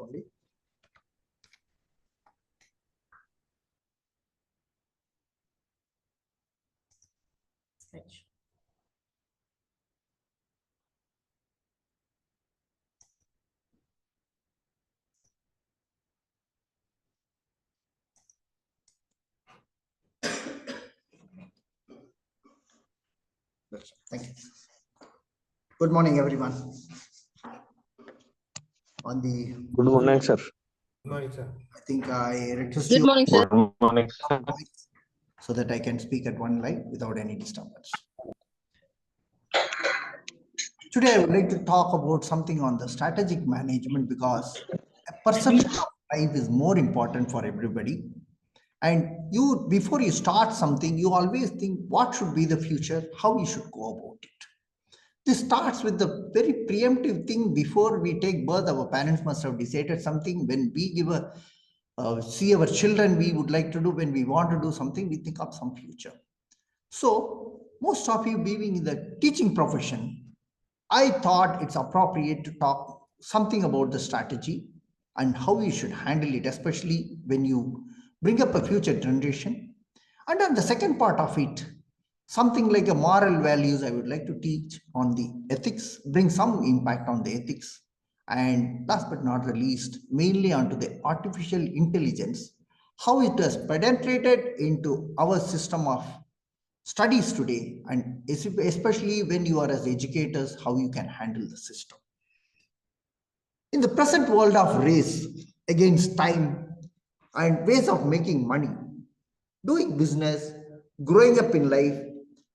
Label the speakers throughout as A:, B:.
A: only. Thank you. Good morning, everyone.
B: Good morning, sir.
C: Good morning, sir.
A: I think I request
D: Good
A: you
D: morning, sir.
B: Good morning, sir.
A: so that I can speak at one line without any disturbance. Today, I would like to talk about something on the strategic management because a perception of life is more important for everybody. And you, before you start something, you always think what should be the future, how you should go about it. This starts with the very preemptive thing. Before we take birth, our parents must have decided something. When we give see our children, we would like to do, when we want to do something, we think of some future. So most of you being in the teaching profession, I thought it's appropriate to talk something about the strategy and how you should handle it, especially when you bring up a future generation. And then the second part of it, something like a moral values, I would like to teach on the ethics, bring some impact on the ethics. And last but not the least, mainly onto the artificial intelligence, how it has penetrated into our system of studies today, and especially when you are as educators, how you can handle the system. In the present world of race against time and ways of making money, doing business, growing up in life,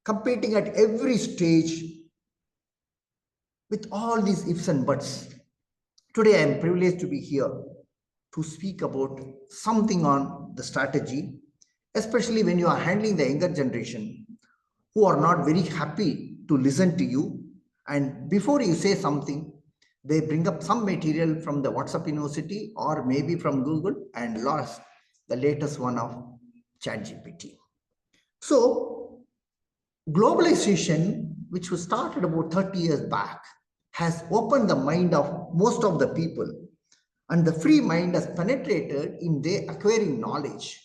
A: competing at every stage with all these ifs and buts, today I am privileged to be here to speak about something on the strategy, especially when you are handling the younger generation who are not very happy to listen to you. And before you say something, they bring up some material from the WhatsApp University or maybe from Google and lost the latest one of ChatGPT. So globalization, which was started about 30 years back, has opened the mind of most of the people, and the free mind has penetrated in their acquiring knowledge.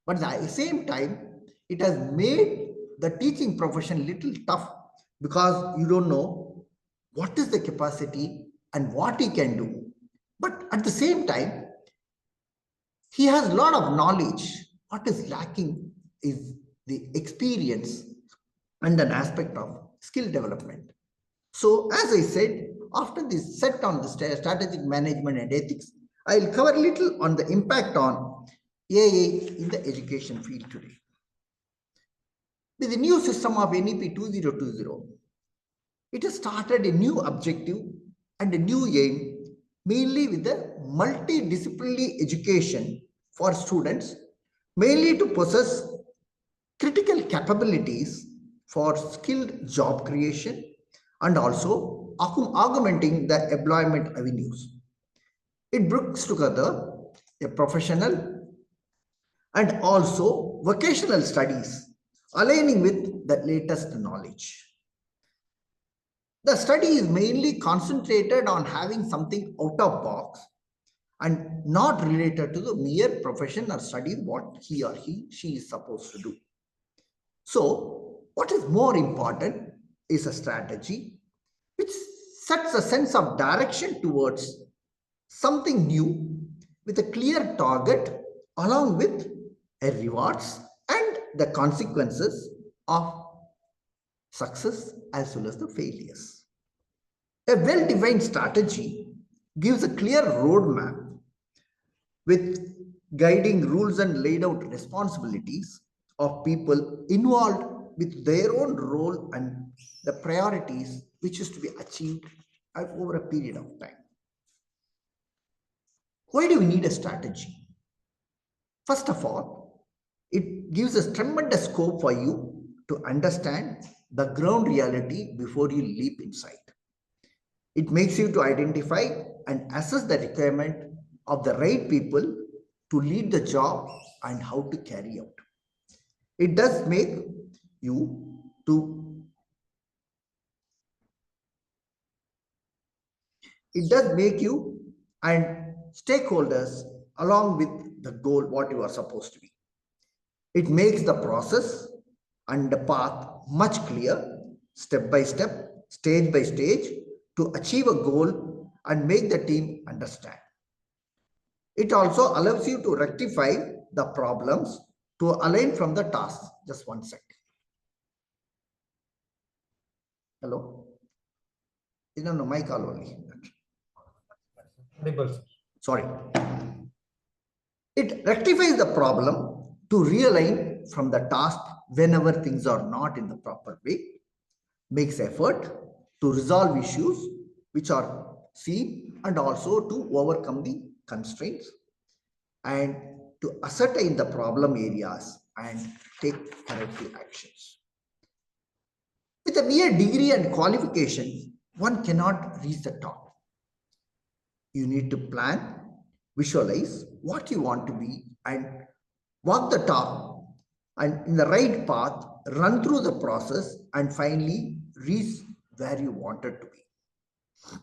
A: But at the same time, it has made the teaching profession little tough because you don't know what is the capacity and what he can do. But at the same time, he has a lot of knowledge. What is lacking is the experience and an aspect of skill development. So as I said, after this set on the strategic management and ethics, I'll cover a little on the impact on AI in the education field today. With the new system of NEP 2020, it has started a new objective and a new aim, mainly with the multidisciplinary education for students, mainly to possess critical capabilities for skilled job creation and also augmenting the employment avenues. It brings together a professional and also vocational studies, aligning with the latest knowledge. The study is mainly concentrated on having something out of box and not related to the mere profession or study what he or she is supposed to do. So what is more important is a strategy which sets a sense of direction towards something new with a clear target along with a rewards and the consequences of success as well as the failures. A well-defined strategy gives a clear roadmap with guiding rules and laid out responsibilities of people involved with their own role and the priorities which is to be achieved over a period of time. Why do we need a strategy? First of all, it gives us tremendous scope for you to understand the ground reality before you leap inside. It makes you to identify and assess the requirement of the right people to lead the job and how to carry out. It does make you to and stakeholders along with the goal what you are supposed to be. It makes the process and the path much clear, step by step, stage by stage, to achieve a goal and make the team understand. It also allows you to rectify the problems to align from the tasks. Just one sec. Hello? No, my call only. Sorry. It rectifies the problem to realign from the task whenever things are not in the proper way, makes effort to resolve issues which are seen and also to overcome the constraints and to ascertain the problem areas and take corrective actions. With a mere degree and qualification, one cannot reach the top. You need to plan, visualize what you want to be and walk the top and in the right path, run through the process and finally reach where you wanted to be.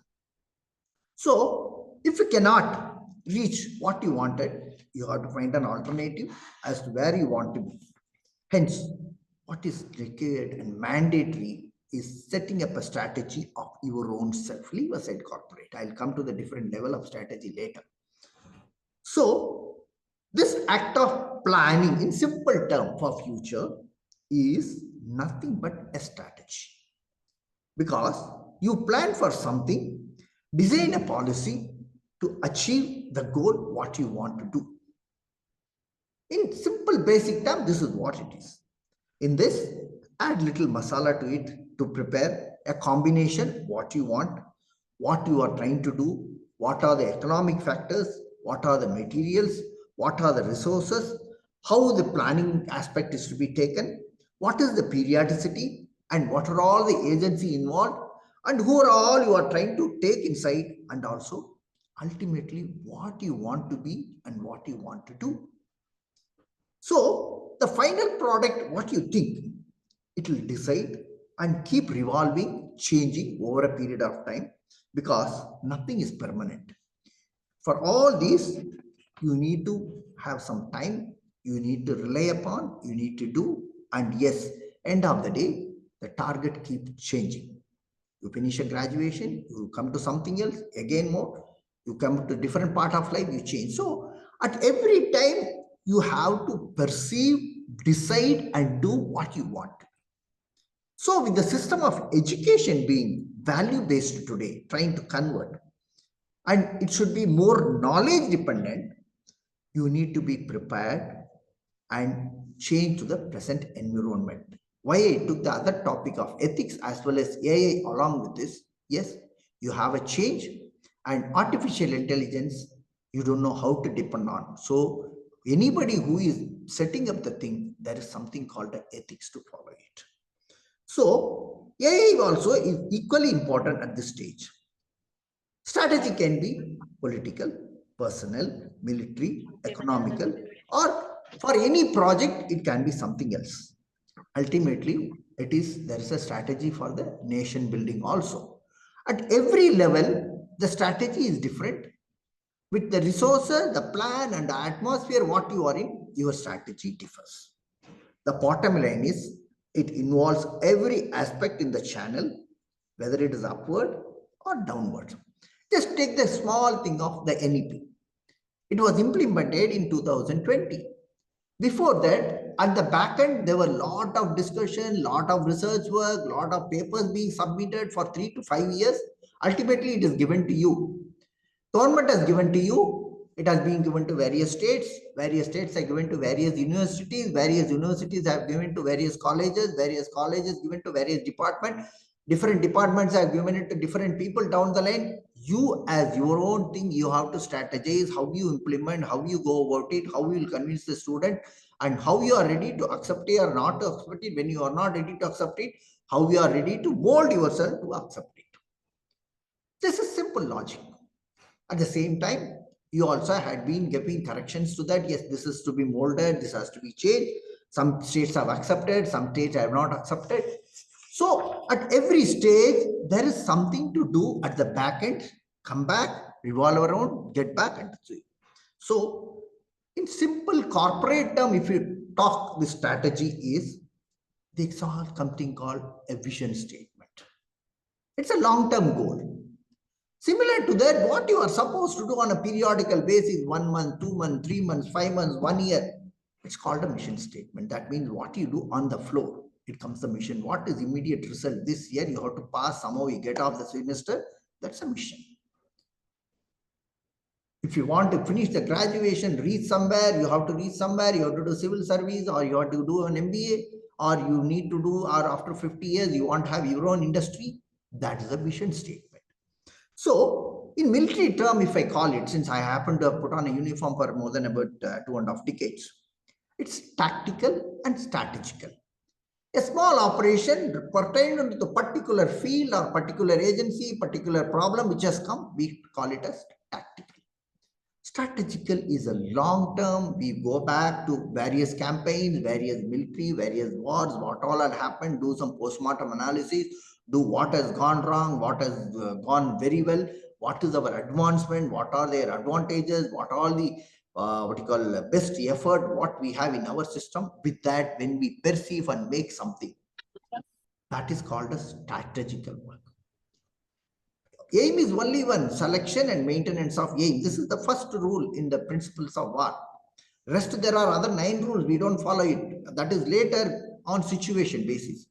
A: So if you cannot reach what you wanted, you have to find an alternative as to where you want to be. Hence, what is required and mandatory is setting up a strategy of your own self. Leave aside corporate. I'll come to the different level of strategy later. So this act of planning in simple term for future is nothing but a strategy. Because you plan for something, design a policy to achieve the goal, what you want to do. In simple basic term, this is what it is. In this, add little masala to it to prepare a combination, what you want, what you are trying to do, what are the economic factors, what are the materials, what are the resources, how the planning aspect is to be taken, what is the periodicity, and what are all the agency involved, and who are all you are trying to take inside, and also ultimately what you want to be and what you want to do. So the final product, what you think, it will decide and keep revolving, changing over a period of time because nothing is permanent. For all these, you need to have some time, you need to rely upon, you need to do, and yes, end of the day, the target keeps changing. You finish a graduation, you come to something else, again more, you come to a different part of life, you change. So at every time, you have to perceive, decide, and do what you want. So with the system of education being value-based today, trying to convert, and it should be more knowledge dependent, you need to be prepared and change to the present environment. Why I took the other topic of ethics as well as AI along with this, yes, you have a change and artificial intelligence, you don't know how to depend on. So anybody who is setting up the thing, there is something called the ethics to follow it. So AI also is equally important at this stage. Strategy can be political, personal, military, economical, or for any project, it can be something else. Ultimately, there is a strategy for the nation building also. At every level, the strategy is different. With the resources, the plan, and the atmosphere, what you are in, your strategy differs. The bottom line is, it involves every aspect in the channel, whether it is upward or downward. Just take the small thing of the NEP. It was implemented in 2020. Before that, at the back end, there were a lot of discussion, lot of research work, lot of papers being submitted for 3 to 5 years. Ultimately, it is given to you. Government has given to you. It has been given to various states are given to various universities have given to various colleges given to various departments, different departments have given it to different people down the line. You as your own thing, you have to strategize how you implement, how you go about it, how you will convince the student, and how you are ready to accept it or not to accept it. When you are not ready to accept it, how you are ready to mold yourself to accept it. This is simple logic. At the same time, you also had been giving corrections to that. Yes, this is to be molded, this has to be changed. Some states have accepted, some states have not accepted. So at every stage, there is something to do at the back end. Come back, revolve around, get back and do it. So in simple corporate term, if you talk, the strategy is this all something called a vision statement. It's a long-term goal. Similar to that, what you are supposed to do on a periodical basis, 1 month, 2 months, 3 months, 5 months, 1 year, it's called a mission statement. That means what you do on the floor, it comes the mission. What is immediate result? This year you have to pass, somehow you get off the semester, that's a mission. If you want to finish the graduation, reach somewhere, you have to reach somewhere, you have to do civil service, or you have to do an MBA, or you need to do, or after 50 years, you want to have your own industry. That is a mission statement. So in military term, if I call it, since I happen to have put on a uniform for more than about 2.5 decades, it's tactical and strategical. A small operation pertaining to the particular field or particular agency, particular problem which has come, we call it as tactical. Strategical is a long term. We go back to various campaigns, various military, various wars, what all had happened, do some postmortem analysis, do what has gone wrong, what has gone very well, what is our advancement, what are their advantages, what are the best effort, what we have in our system. With that, when we perceive and make something, that is called a strategical work. Aim is only one, selection and maintenance of aim. This is the first rule in the principles of war. Rest, there are other 9 rules, we don't follow it. That is later on situation basis.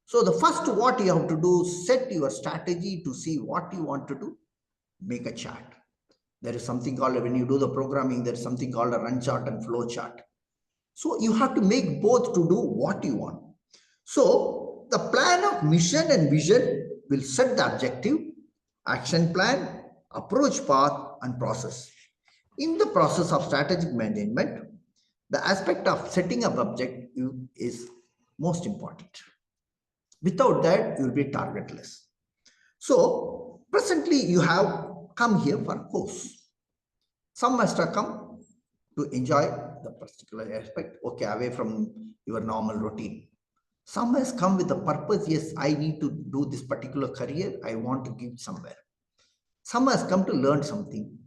A: So the first what you have to do, set your strategy to see what you want to do, make a chart. There is something called, when you do the programming, there is something called a run chart and flow chart. So you have to make both to do what you want. So the plan of mission and vision will set the objective, action plan, approach path, and process. In the process of strategic management, the aspect of setting up objective is most important. Without that, you will be targetless. So presently you have come here for a course. Some must have come to enjoy the particular aspect, okay, away from your normal routine. Some has come with the purpose, yes, I need to do this particular career, I want to give somewhere. Some has come to learn something.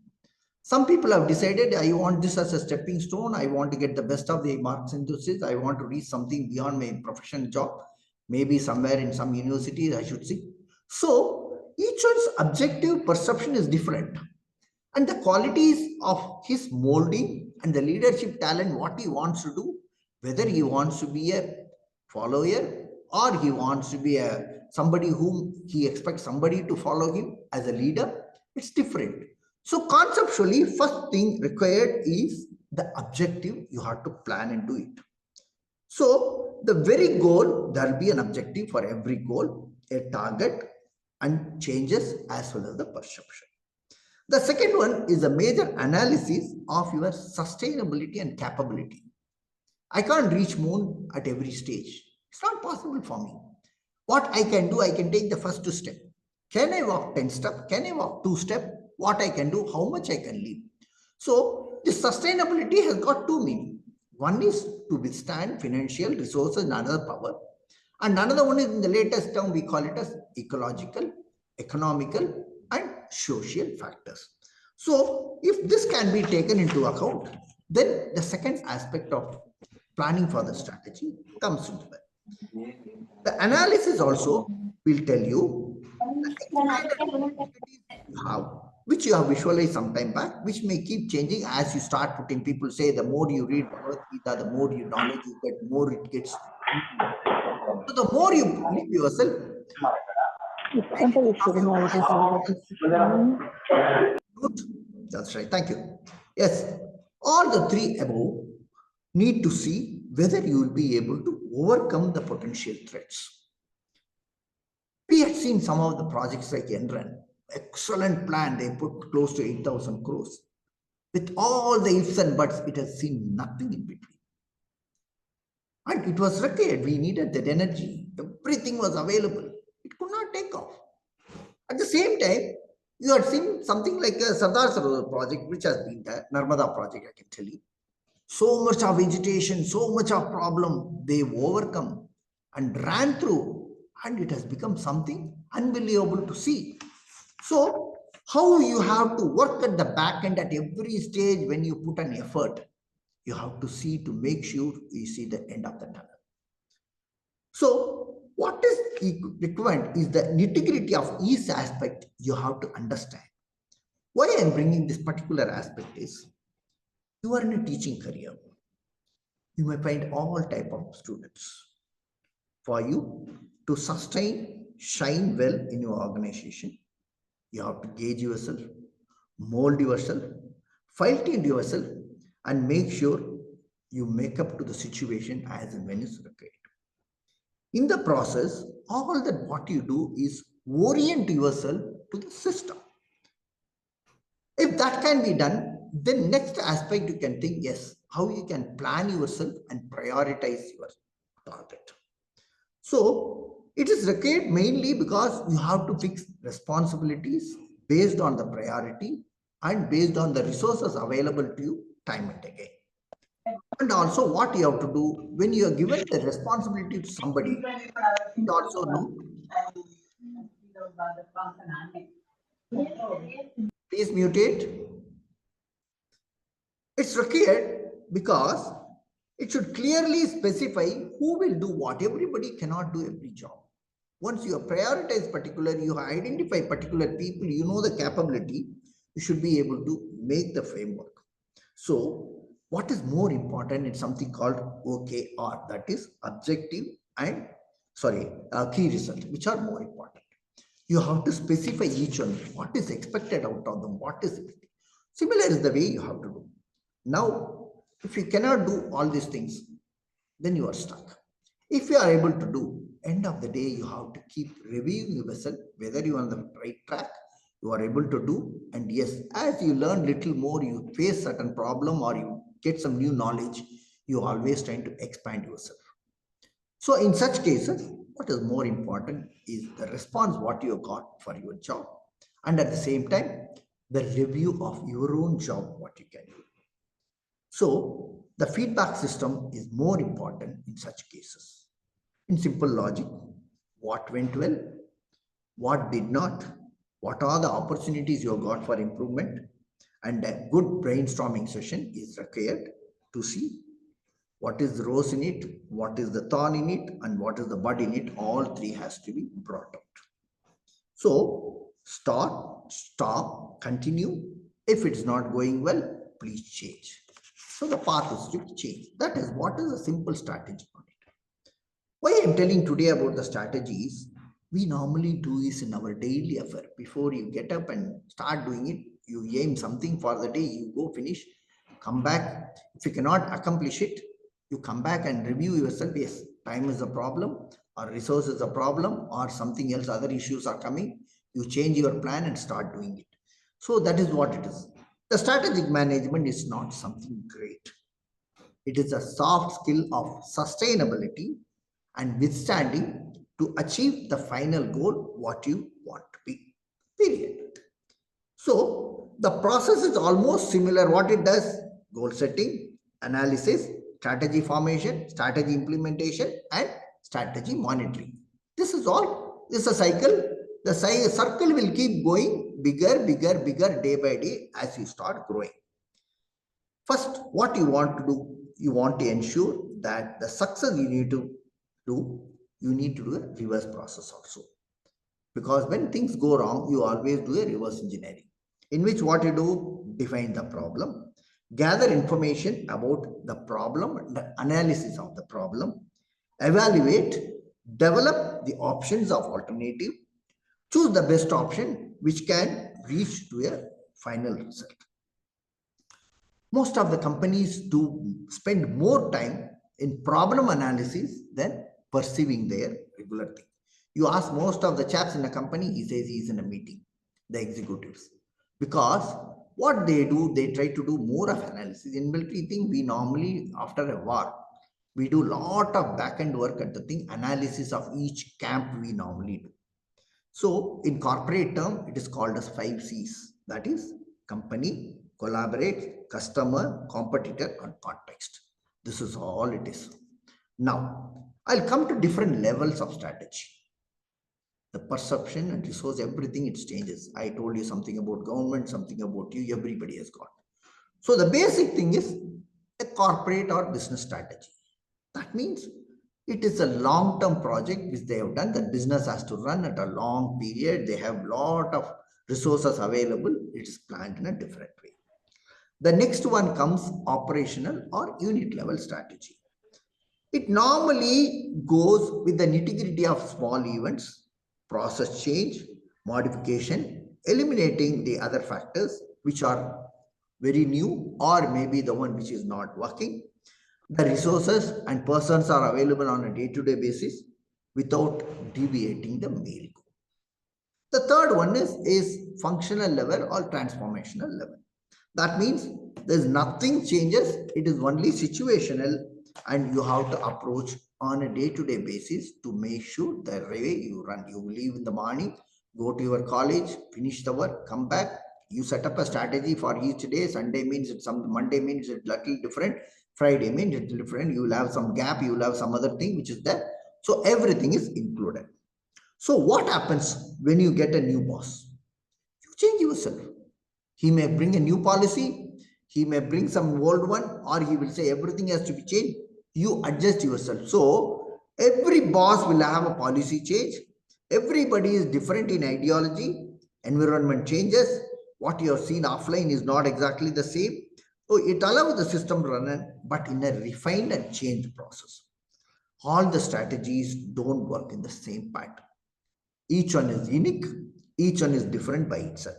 A: Some people have decided, I want this as a stepping stone, I want to get the best of the marks into this, I want to reach something beyond my professional job, maybe somewhere in some university, I should see. So each one's objective perception is different. And the qualities of his molding and the leadership talent, what he wants to do, whether he wants to be a follower or he wants to be somebody whom he expects somebody to follow him as a leader, it's different. So conceptually, first thing required is the objective. You have to plan and do it. So the very goal, there will be an objective for every goal, a target, and changes as well as the perception. The second one is a major analysis of your sustainability and capability. I can't reach moon at every stage. It's not possible for me. What I can do, I can take the first 2 steps. Can I walk 10 steps? Can I walk 2 steps? What I can do, how much I can leave. So this sustainability has got 2 meanings. One is to withstand financial resources and another power. And another one is, in the latest term, we call it as ecological, economical, and social factors. So if this can be taken into account, then the second aspect of planning for the strategy comes into that. The analysis also will tell you how, which you have visualized some time back, which may keep changing as you start putting. People say the more you read Bhagavad Gita, the more you knowledge you get, more it gets. So the more you believe yourself. Good. That's right. Thank you. Yes, all the 3 above need to see whether you will be able to overcome the potential threats. We had seen some of the projects like Enron, excellent plan. They put close to 8,000 crores. With all the ifs and buts, it has seen nothing in between. And it was required. We needed that energy. Everything was available. It could not take off. At the same time, you had seen something like a Sardar Sarovar project, which has been there, Narmada project, I can tell you. So much of vegetation, so much of problem, they've overcome and ran through, and it has become something unbelievable to see. So how you have to work at the back end at every stage when you put an effort. You have to see to make sure you see the end of the tunnel. So what is required is the nitty-gritty of each aspect you have to understand. Why I'm bringing this particular aspect is, you are in a teaching career. You may find all type of students. For you to sustain, shine well in your organization, you have to gauge yourself, mold yourself, fine tune yourself, and make sure you make up to the situation as and when it's required. In the process, all that what you do is orient yourself to the system. If that can be done, then next aspect you can think, yes, how you can plan yourself and prioritize your target. So it is required mainly because you have to fix responsibilities based on the priority and based on the resources available to you time and again. And also what you have to do when you are given the responsibility to somebody, you also know. Please mute it. It's required because it should clearly specify who will do what. Everybody cannot do every job. Once you prioritize particular, you identify particular people, you know the capability, you should be able to make the framework. So what is more important is something called OKR, that is objective and key result, which are more important. You have to specify each one, what is expected out of them, what is it. Similar is the way you have to do. Now, if you cannot do all these things, then you are stuck. If you are able to do, end of the day, you have to keep reviewing yourself, whether you are on the right track, you are able to do. And yes, as you learn little more, you face certain problem or you get some new knowledge, you are always trying to expand yourself. So in such cases, what is more important is the response what you got for your job. And at the same time, the review of your own job, what you can do. So the feedback system is more important in such cases. In simple logic, what went well, what did not, what are the opportunities you got for improvement, and a good brainstorming session is required to see what is the rose in it, what is the thorn in it, and what is the bud in it. All three has to be brought out. So start, stop, continue. If it's not going well, please change. So the path is to change. That is what is a simple strategy on it. Why I'm telling today about the strategies, we normally do this in our daily affair. Before you get up and start doing it, you aim something for the day, you go finish, come back. If you cannot accomplish it, you come back and review yourself. Yes, time is a problem, or resource is a problem, or something else, other issues are coming. You change your plan and start doing it. So that is what it is. The strategic management is not something great. It is a soft skill of sustainability and withstanding to achieve the final goal, what you want to be, period. So the process is almost similar. What it does: goal setting, analysis, strategy formation, strategy implementation, and strategy monitoring. This is all. This is a cycle. The circle will keep going bigger, bigger, bigger day by day as you start growing. First, what you want to do, you want to ensure that the success you need to do, you need to do a reverse process also. Because when things go wrong, you always do a reverse engineering, in which what you do, define the problem, gather information about the problem, the analysis of the problem, evaluate, develop the options of alternative, choose the best option which can reach to a final result. Most of the companies do spend more time in problem analysis than perceiving their regular thing. You ask most of the chaps in a company, he says he's in a meeting, the executives. Because what they do, they try to do more of analysis. In military thing, we normally, after a war, we do lot of back-end work at the thing, analysis of each camp we normally do. So in corporate term, it is called as 5 C's. That is company, collaborate, customer, competitor, and context. This is all it is. Now, I'll come to different levels of strategy. The perception and resource, everything, it changes. I told you something about government, something about you, everybody has got. So the basic thing is a corporate or business strategy. That means it is a long-term project which they have done. The business has to run at a long period. They have lot of resources available. It is planned in a different way. The next one comes operational or unit level strategy. It normally goes with the nitty-gritty of small events, process change, modification, eliminating the other factors which are very new or maybe the one which is not working. The resources and persons are available on a day-to-day basis without deviating the main goal. The third one is functional level or transformational level. That means there's nothing changes, it is only situational, and you have to approach on a day-to-day basis to make sure the way you run. You leave in the morning, go to your college, finish the work, come back. You set up a strategy for each day. Sunday means it's some, Monday means it's little different, Friday means it's different. You will have some gap, you will have some other thing which is there. So everything is included. So what happens when you get a new boss? You change yourself. He may bring a new policy, he may bring some old one, or he will say everything has to be changed. You adjust yourself. So every boss will have a policy change. Everybody is different in ideology. Environment changes. What you have seen offline is not exactly the same. So it allows the system to run, but in a refined and changed process. All the strategies don't work in the same pattern. Each one is unique. Each one is different by itself.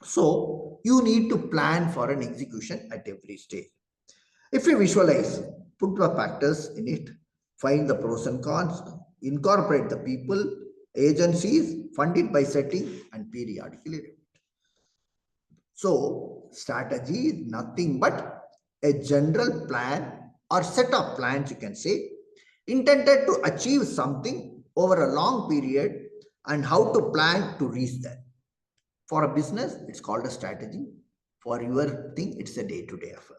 A: So you need to plan for an execution at every stage. If you visualize, put the factors in it, find the pros and cons, incorporate the people, agencies, fund it by setting and periodically review. So strategy is nothing but a general plan or set of plans, you can say, intended to achieve something over a long period and how to plan to reach that. For a business, it's called a strategy. For your thing, it's a day-to-day effort.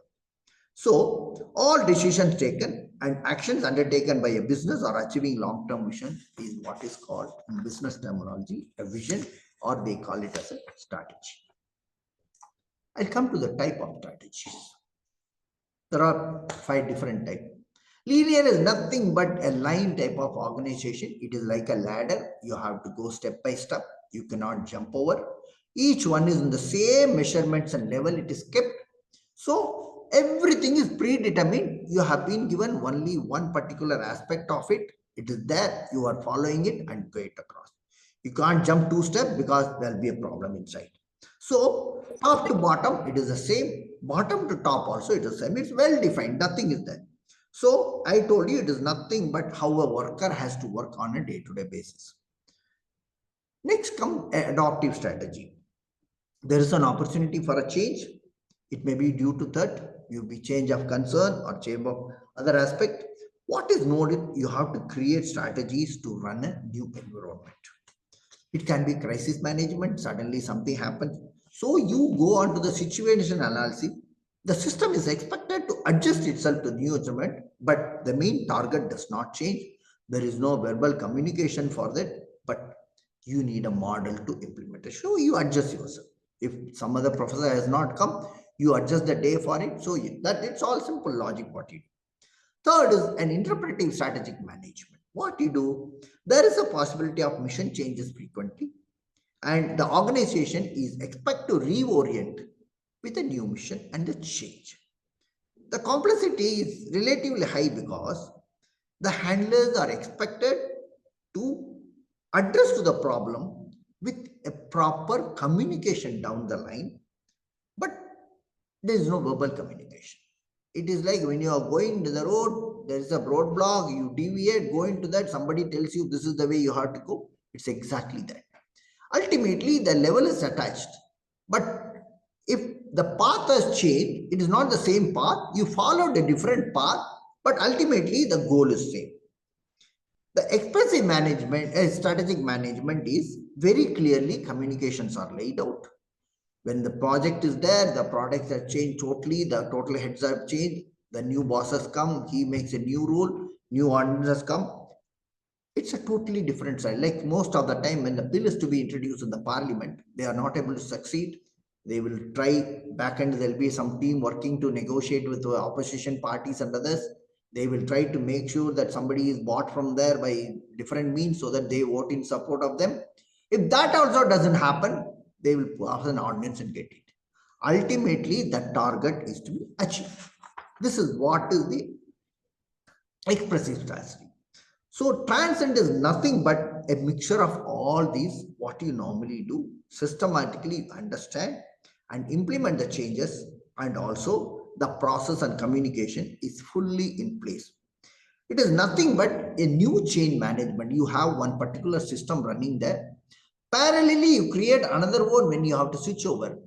A: So all decisions taken and actions undertaken by a business or achieving long-term vision is what is called in business terminology a vision, or they call it as a strategy. I'll come to the type of strategies. There are 5 different types. Linear is nothing but a line type of organization. It is like a ladder. You have to go step by step. You cannot jump over. Each one is in the same measurements and level it is kept. So everything is predetermined. You have been given only one particular aspect of it. It is there. You are following it and go it across. You can't jump 2 steps because there will be a problem inside. So top to bottom, it is the same. Bottom to top also, it is the same. It's well defined. Nothing is there. So I told you it is nothing but how a worker has to work on a day-to-day basis. Next comes adaptive strategy. There is an opportunity for a change. It may be due to that, you be change of concern or change of other aspect. What is noted, you have to create strategies to run a new environment. It can be crisis management, suddenly something happens. So you go on to the situation analysis. The system is expected to adjust itself to new environment, but the main target does not change. There is no verbal communication for that, but you need a model to implement it. So you adjust yourself. If some other professor has not come, you adjust the day for it. So that it's all simple logic what you do. Third is an interpretive strategic management. What you do, there is a possibility of mission changes frequently, and the organization is expected to reorient with a new mission and a change. The complexity is relatively high because the handlers are expected to address to the problem with a proper communication down the line, but there is no verbal communication. It is like when you are going to the road, there is a roadblock, you deviate, go into that, somebody tells you this is the way you have to go. It's exactly that. Ultimately, the level is attached. But if the path has changed, it is not the same path. You followed a different path, but ultimately the goal is same. The expressive management, strategic management is very clearly communications are laid out. When the project is there, the products have changed totally, the total heads have changed, the new bosses come, he makes a new rule, new orders come. It's a totally different side. Like most of the time when the bill is to be introduced in the parliament, they are not able to succeed. They will try back end, there'll be some team working to negotiate with the opposition parties and others. They will try to make sure that somebody is bought from there by different means so that they vote in support of them. If that also doesn't happen, they will pass an ordinance and get it. Ultimately, the target is to be achieved. This is what is the expressive strategy. So transcend is nothing but a mixture of all these, what you normally do, systematically understand and implement the changes, and also the process and communication is fully in place. It is nothing but a new chain management. You have one particular system running there. Parallelly, you create another one when you have to switch over.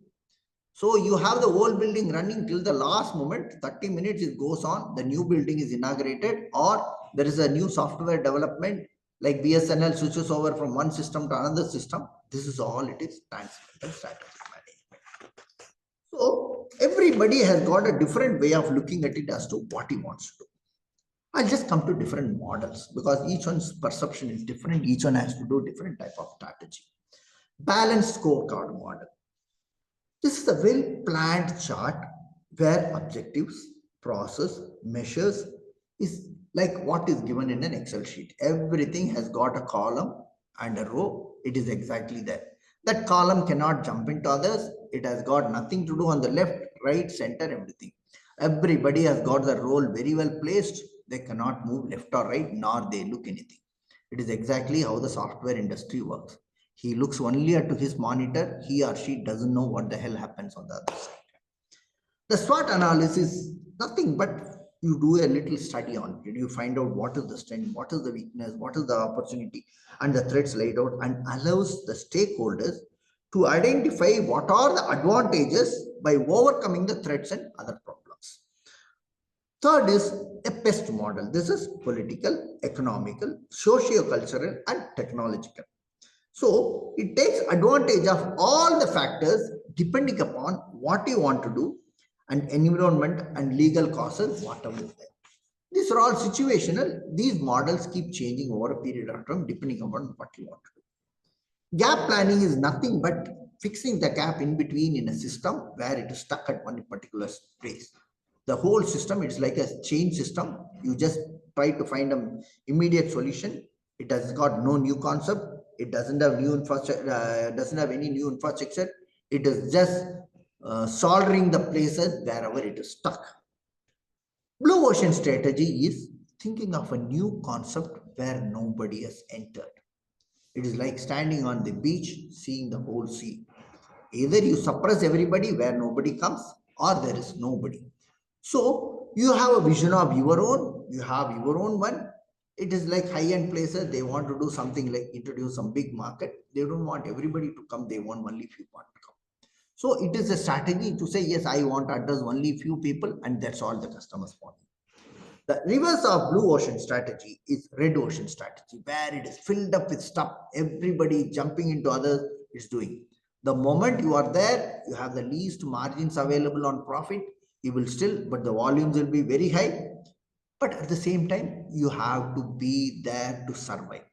A: So you have the old building running till the last moment, 30 minutes it goes on, the new building is inaugurated, or there is a new software development like BSNL switches over from one system to another system. This is all it is, transcendental strategic management. So everybody has got a different way of looking at it as to what he wants to do. I'll just come to different models because each one's perception is different. Each one has to do different type of strategy. Balanced scorecard model. This is a well-planned chart where objectives, process, measures is like what is given in an Excel sheet. Everything has got a column and a row. It is exactly there. That column cannot jump into others. It has got nothing to do on the left, right, center, everything. Everybody has got the role very well placed. They cannot move left or right, nor they look anything. It is exactly how the software industry works. He looks only at his monitor. He or she doesn't know what the hell happens on the other side. The SWOT analysis is nothing but you do a little study on it. You find out what is the strength, what is the weakness, what is the opportunity, and the threats laid out, and allows the stakeholders to identify what are the advantages by overcoming the threats and other problems. Third is a PEST model. This is political, economical, socio-cultural, and technological. So it takes advantage of all the factors depending upon what you want to do, and environment and legal causes, whatever is there. These are all situational. These models keep changing over a period of time depending upon what you want to do. Gap planning is nothing but fixing the gap in between in a system where it is stuck at one particular place. The whole system, it's like a chain system. You just try to find an immediate solution. It has got no new concept. It doesn't have new infrastructure, doesn't have any new infrastructure. It is just soldering the places wherever it is stuck. Blue ocean strategy is thinking of a new concept where nobody has entered. It is like standing on the beach, seeing the whole sea. Either you suppress everybody where nobody comes, or there is nobody. So you have a vision of your own, you have your own one. It is like high-end places, they want to do something like introduce some big market. They don't want everybody to come, they want only few want to come. So it is a strategy to say, yes, I want to address only few people, and that's all the customers want. The reverse of blue ocean strategy is red ocean strategy, where it is filled up with stuff. Everybody jumping into others is doing. The moment you are there, you have the least margins available on profit. You will still, but the volumes will be very high. But at the same time, you have to be there to survive.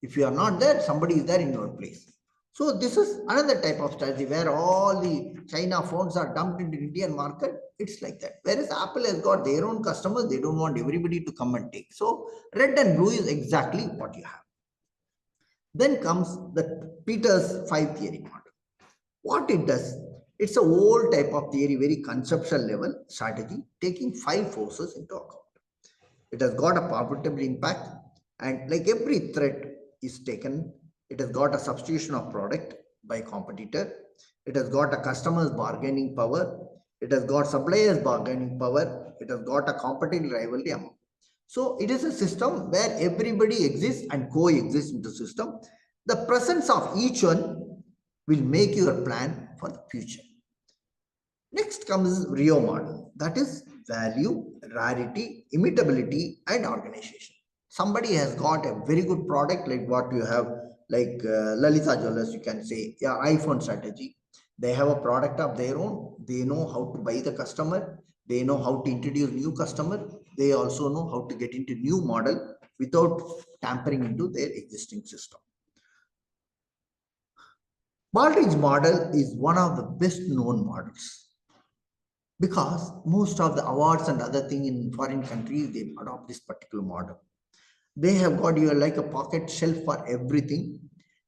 A: If you are not there, somebody is there in your place. So this is another type of strategy where all the China phones are dumped into the Indian market. It's like that. Whereas Apple has got their own customers, they don't want everybody to come and take. So red and blue is exactly what you have. Then comes the Peter's 5 theory model. What it does, it's a whole type of theory, very conceptual level strategy, taking 5 forces into account. It has got a profitable impact, and like every threat is taken, it has got a substitution of product by competitor. It has got a customer's bargaining power. It has got suppliers bargaining power. It has got a competitive rivalry amount. So it is a system where everybody exists and coexists in the system. The presence of each one will make your plan for the future. Next comes Rio model, that is value, rarity, imitability, and organization. Somebody has got a very good product like what you have, like Lalita Jewelers, you can say, yeah, iPhone strategy. They have a product of their own. They know how to buy the customer. They know how to introduce new customer. They also know how to get into new model without tampering into their existing system. Baldrige model is one of the best known models because most of the awards and other thing in foreign countries, they adopt this particular model. They have got you like a pocket shelf for everything.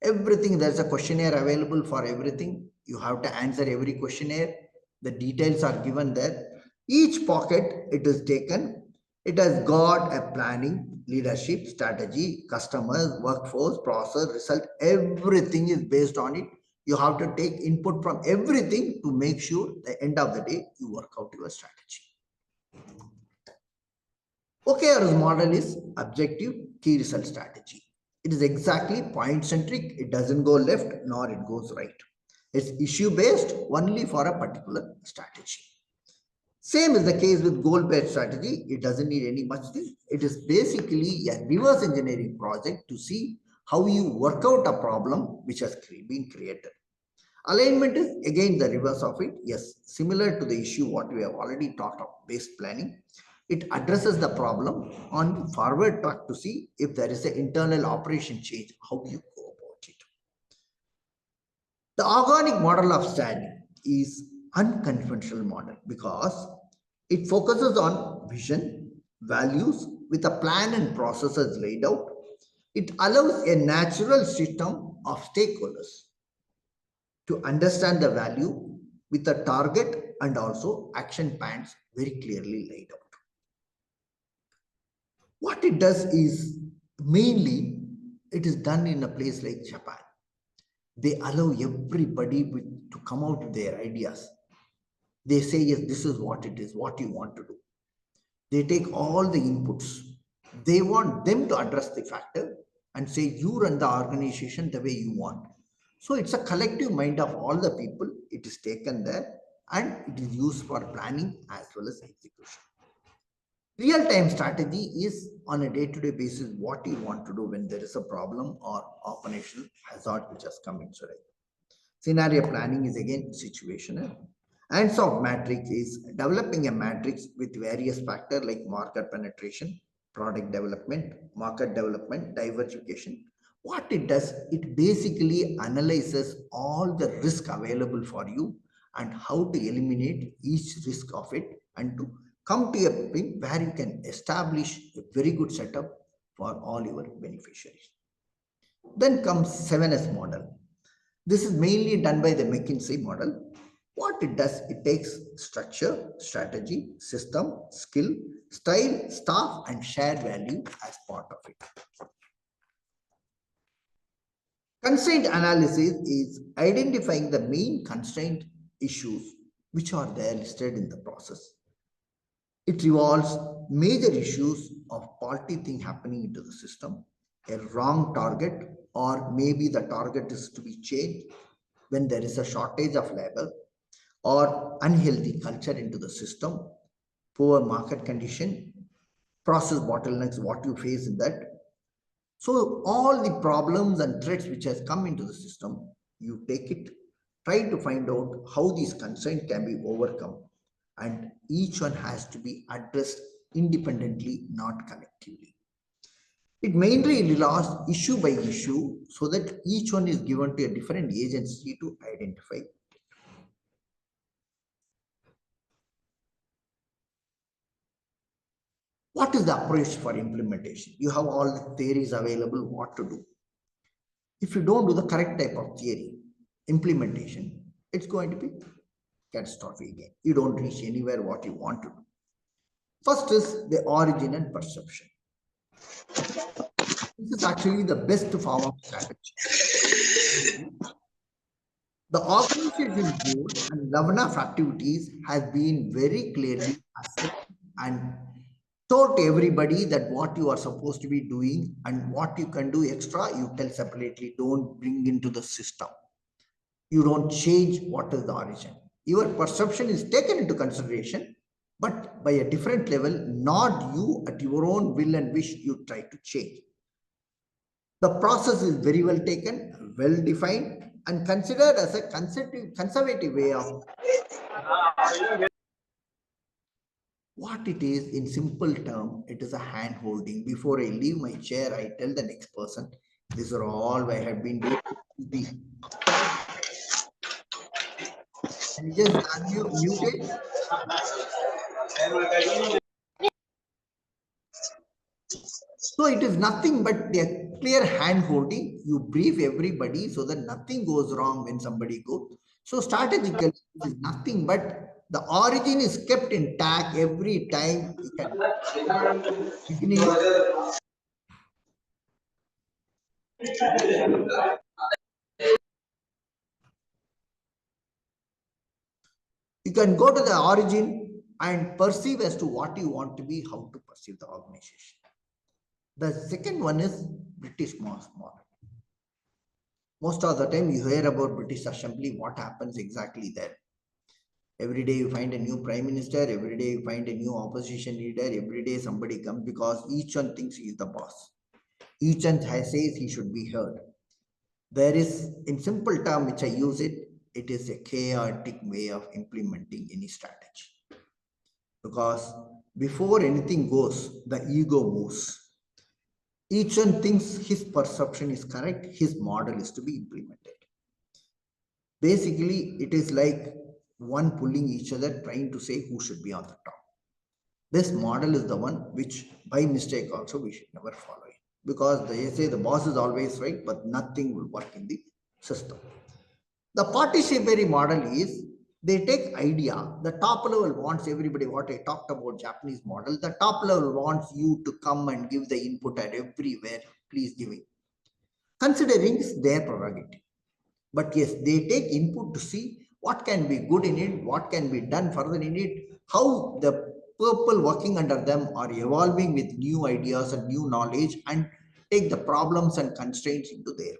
A: Everything, there's a questionnaire available for everything. You have to answer every questionnaire. The details are given there. Each pocket, it is taken. It has got a planning, leadership, strategy, customers, workforce, process, result. Everything is based on it. You have to take input from everything to make sure at the end of the day, you work out your strategy. OKR's model is objective key result strategy. It is exactly point centric. It doesn't go left nor it goes right. It's issue based only for a particular strategy. Same is the case with goal based strategy. It doesn't need any much thing. It is basically a reverse engineering project to see how you work out a problem which has been created. Alignment is again the reverse of it. Yes, similar to the issue what we have already talked of based planning. It addresses the problem on the forward track to see if there is an internal operation change, how you go about it. The organic model of standing is unconventional model because it focuses on vision, values with a plan and processes laid out. It allows a natural system of stakeholders to understand the value with a target and also action plans very clearly laid out. What it does is mainly it is done in a place like Japan. They allow everybody to come out with their ideas. They say, yes, this is what it is, what you want to do. They take all the inputs. They want them to address the factor and say, you run the organization the way you want. So it's a collective mind of all the people. It is taken there and it is used for planning as well as execution. Real-time strategy is on a day-to-day basis what you want to do when there is a problem or operational hazard which has come into it. Scenario planning is again situational. And soft matrix is developing a matrix with various factors like market penetration, product development, market development, diversification. What it does, it basically analyzes all the risk available for you and how to eliminate each risk of it and to come to a point where you can establish a very good setup for all your beneficiaries. Then comes 7S model. This is mainly done by the McKinsey model. What it does, it takes structure, strategy, system, skill, style, staff, and shared value as part of it. Constraint analysis is identifying the main constraint issues which are there listed in the process. It revolves major issues of faulty thing happening into the system, a wrong target, or maybe the target is to be changed when there is a shortage of labor, or unhealthy culture into the system, poor market condition, process bottlenecks, what you face in that. So all the problems and threats which has come into the system, you take it, try to find out how these constraints can be overcome. And each one has to be addressed independently, not collectively. It mainly relies issue by issue so that each one is given to a different agency to identify. What is the approach for implementation? You have all the theories available, what to do. If you don't do the correct type of theory, implementation, it's going to be catastrophic again. You don't reach anywhere what you want to do. First is the origin and perception. This is actually the best form of strategy. The organization goal and level of activities has been very clearly assessed and told to everybody that what you are supposed to be doing and what you can do extra, you tell separately, don't bring into the system. You don't change what is the origin. Your perception is taken into consideration, but by a different level, not you at your own will and wish you try to change. The process is very well taken, well defined, and considered as a conservative way of What it is in simple term, it is a hand holding. Before I leave my chair, I tell the next person, these are all I have been doing. And just muted. So it is nothing but a clear hand holding. You brief everybody so that nothing goes wrong when somebody goes. So strategically, it is nothing but the origin is kept intact every time. You can beginning. You can go to the origin and perceive as to what you want to be, how to perceive the organization. The second one is British model. Most of the time you hear about British Assembly, what happens exactly there. Every day you find a new prime minister, every day you find a new opposition leader, every day somebody comes because each one thinks he is the boss. Each one says he should be heard. There is, in simple term which I use it, it is a chaotic way of implementing any strategy. Because before anything goes, the ego moves. Each one thinks his perception is correct, his model is to be implemented. Basically, it is like one pulling each other, trying to say who should be on the top. This model is the one which, by mistake, also we should never follow it. Because they say the boss is always right, but nothing will work in the system. The participatory model is they take idea, the top level wants everybody, what I talked about Japanese model, the top level wants you to come and give the input at everywhere, please give it. Considering their prerogative. But yes, they take input to see what can be good in it, what can be done further in it, how the people working under them are evolving with new ideas and new knowledge and take the problems and constraints into there.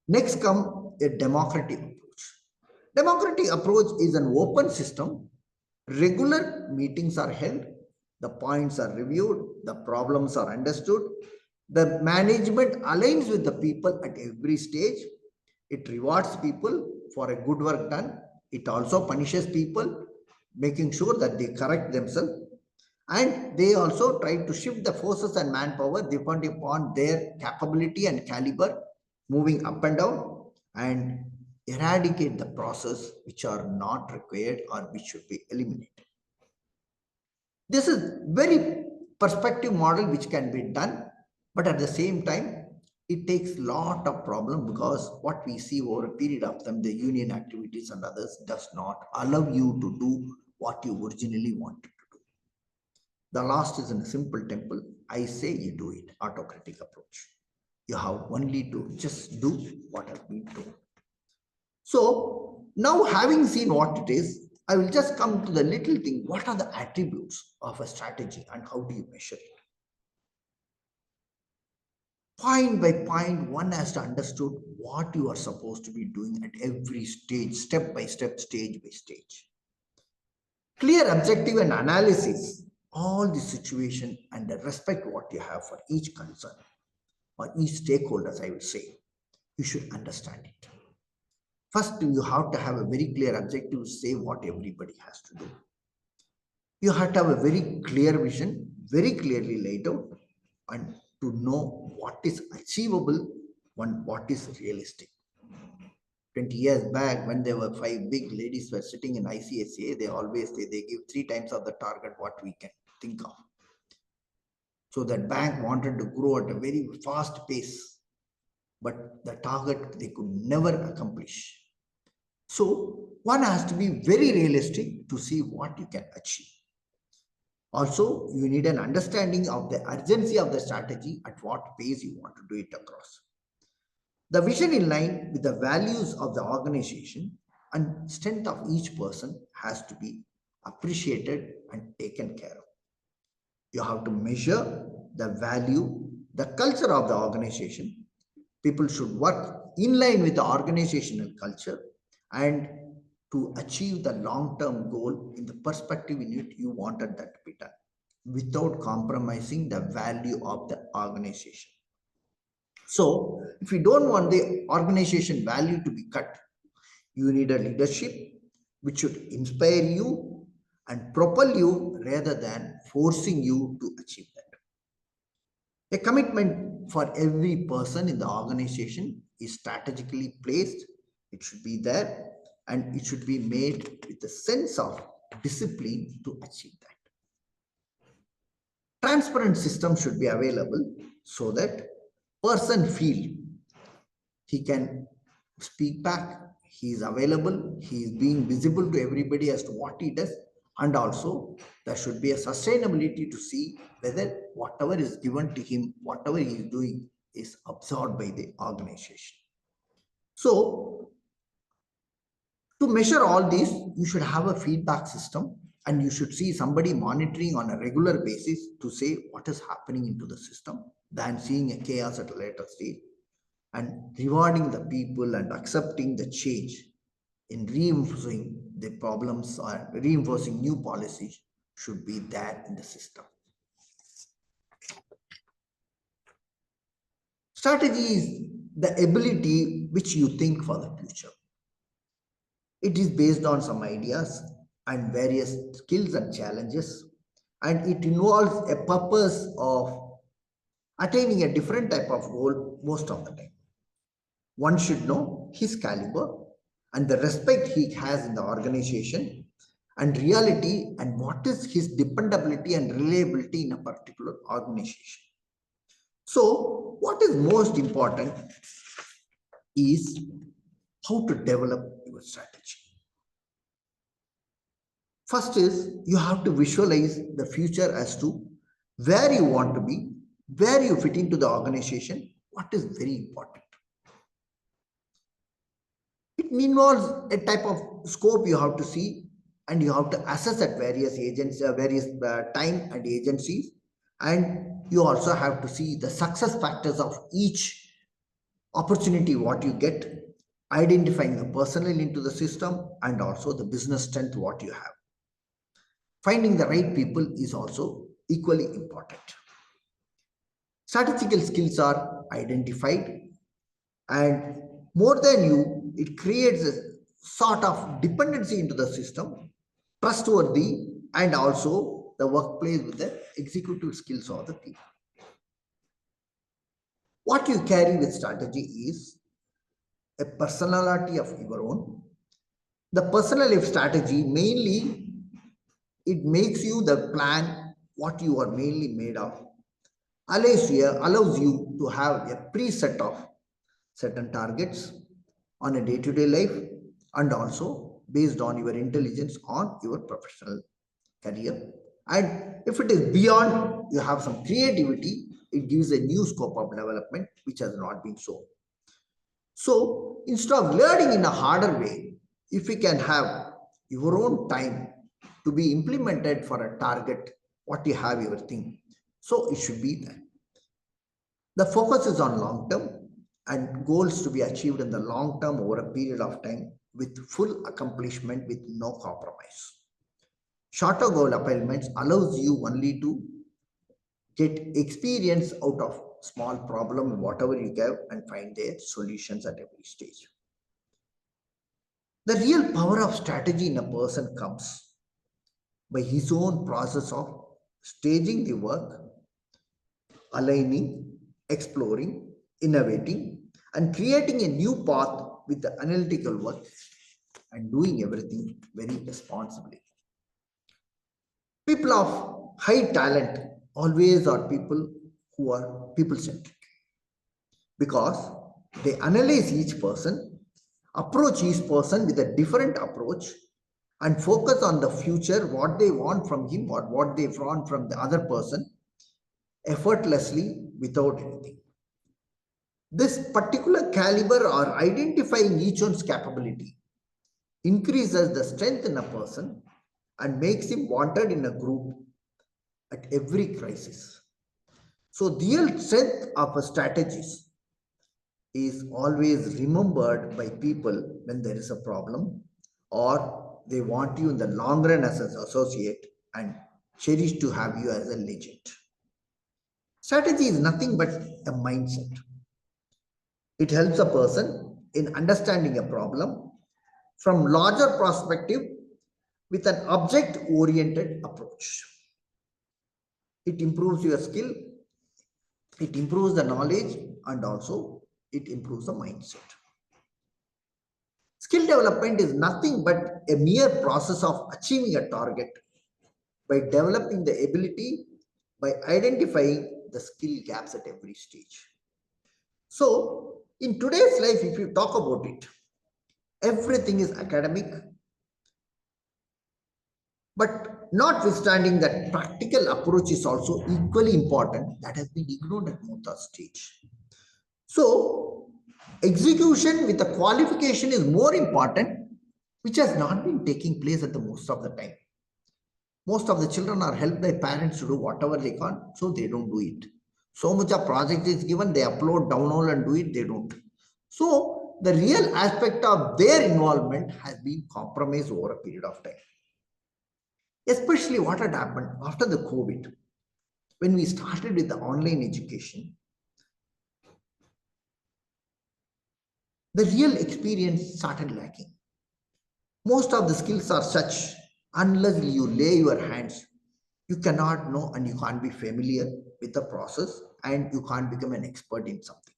A: Next come a democratic approach. Democratic approach is an open system. Regular meetings are held, the points are reviewed, the problems are understood, the management aligns with the people at every stage. It rewards people for a good work done. It also punishes people, making sure that they correct themselves. And they also try to shift the forces and manpower depending upon their capability and caliber, moving up and down, and eradicate the process which are not required or which should be eliminated. This is very perspective model which can be done, but at the same time, it takes lot of problem because what we see over a period of time, the union activities and others does not allow you to do what you originally wanted to do. The last is in a simple temple. I say you do it, autocratic approach. You have only to just do what has been told. So now having seen what it is, I will just come to the little thing. What are the attributes of a strategy and how do you measure it? Point by point, one has to understood what you are supposed to be doing at every stage, step by step, stage by stage. Clear objective and analysis, all the situation and the respect what you have for each concern or each stakeholders, I would say, you should understand it. First, you have to have a very clear objective to say what everybody has to do. You have to have a very clear vision, very clearly laid out, and to know what is achievable and what is realistic. 20 years back, when there were 5 big ladies were sitting in ICSA, they always say they give 3 times of the target what we can think of. So that bank wanted to grow at a very fast pace, but the target they could never accomplish. So one has to be very realistic to see what you can achieve. Also, you need an understanding of the urgency of the strategy at what pace you want to do it across. The vision in line with the values of the organization and strength of each person has to be appreciated and taken care of. You have to measure the value, the culture of the organization. People should work in line with the organizational culture and to achieve the long-term goal in the perspective in it you wanted that to be done without compromising the value of the organization. So if you don't want the organization value to be cut, you need a leadership which should inspire you and propel you rather than forcing you to achieve that. A commitment for every person in the organization is strategically placed. It should be there and it should be made with a sense of discipline to achieve that. Transparent system should be available so that person feel he can speak back, he is available, he is being visible to everybody as to what he does, and also there should be a sustainability to see whether whatever is given to him, whatever he is doing is absorbed by the organization. So to measure all these, you should have a feedback system and you should see somebody monitoring on a regular basis to say what is happening into the system than seeing a chaos at a later stage, and rewarding the people and accepting the change in reinforcing the problems or reinforcing new policies should be there in the system. Strategy is the ability which you think for the future. It is based on some ideas and various skills and challenges, and it involves a purpose of attaining a different type of goal most of the time. One should know his caliber and the respect he has in the organization and reality and what is his dependability and reliability in a particular organization. So what is most important is how to develop your strategy. First is you have to visualize the future as to where you want to be, where you fit into the organization, what is very important. It involves a type of scope you have to see and you have to assess at various agents, various time and agencies, and you also have to see the success factors of each opportunity what you get, identifying the personnel into the system and also the business strength what you have. Finding the right people is also equally important. Statistical skills are identified, and more than you, it creates a sort of dependency into the system, trustworthy, and also the workplace with the executive skills of the people. What you carry with strategy is a personality of your own. The personal strategy mainly it makes you the plan what you are mainly made of, allows you to have a preset of certain targets on a day-to-day life and also based on your intelligence on your professional career. And if it is beyond, you have some creativity, it gives a new scope of development which has not been so. So instead of learning in a harder way, if we can have your own time to be implemented for a target, what you have your thing. So it should be that. The focus is on long term and goals to be achieved in the long term over a period of time with full accomplishment with no compromise. Shorter goal appointments allows you only to get experience out of small problem, whatever you get, and find their solutions at every stage. The real power of strategy in a person comes by his own process of staging the work, aligning, exploring, innovating, and creating a new path with the analytical work and doing everything very responsibly. People of high talent always are people who are people-centric because they analyze each person, approach each person with a different approach, and focus on the future, what they want from him or what they want from the other person, effortlessly without anything. This particular caliber or identifying each one's capability increases the strength in a person and makes him wanted in a group at every crisis. So the real strength of a strategist is always remembered by people when there is a problem or they want you in the long run as an associate and cherish to have you as a legend. Strategy is nothing but a mindset. It helps a person in understanding a problem from larger perspective with an object-oriented approach. It improves your skill, it improves the knowledge, and also it improves the mindset. Skill development is nothing but a mere process of achieving a target by developing the ability, by identifying the skill gaps at every stage. So, in today's life, if you talk about it, everything is academic, but notwithstanding that practical approach is also equally important, that has been ignored at most of stage. So, execution with a qualification is more important, which has not been taking place at the most of the time. Most of the children are helped by parents to do whatever they can, so they don't do it. So much of project is given, they upload, download and do it, they don't. So the real aspect of their involvement has been compromised over a period of time. Especially what had happened after the COVID, when we started with the online education, the real experience started lacking. Most of the skills are such, unless you lay your hands, you cannot know and you can't be familiar with the process and you can't become an expert in something.